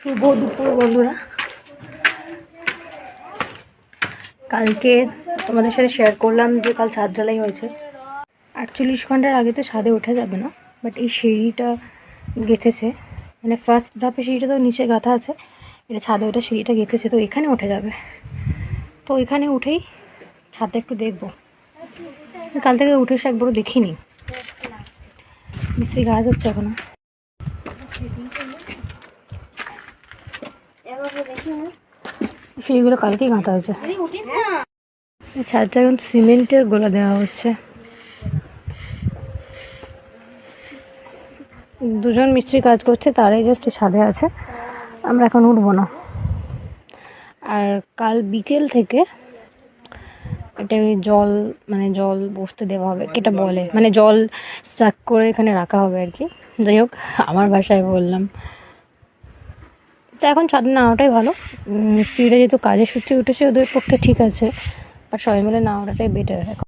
শুভ দুপুর বন্ধুরা। কালকে তোমাদের সাথে শেয়ার করলাম যে কাল ছাদ ঢালাই হয়েছে। 48 ঘন্টার আগে তো ছাদে ওঠা যাবে না, বাট এই সিঁড়িটা গেঁথেছে, মানে ফার্স্ট ধাপে সিঁড়িটা তো নিচে গাঁথা আছে, এটা ছাদে ওটা সিঁড়িটা গেঁথেছে, তো এখানে ওঠা যাবে। তো এখানে উঠেই ছাদটা একটু দেখবো। কাল থেকে উঠে এসে একবারও দেখিনি, মিস্ত্রি কাজ হচ্ছে এখনো। সিঁড়িগুলো কালকেই গাঁথা হয়েছে। ছাদটা এখন সিমেন্টের গোলা দেওয়া হচ্ছে। দুজন মিস্ত্রি কাজ করছে, তারাই জাস্ট ছাদে আছে, আমরা এখন উঠবো না। আর কাল বিকেল থেকে এটা জল, মানে জল বসতে দেওয়া হবে, এটা বলে মানে জল স্টাক করে এখানে রাখা হবে আর কি। যাই হোক, আমার ভাষায় বললাম। তো এখন ছাদে না ওঠাই ভালো। মিস্ত্রিরা যেহেতু কাজের সূত্রে উঠেছে, ওদের পক্ষে ঠিক আছে, আর সবাই মিলে না ওঠাটাই বেটার এখন।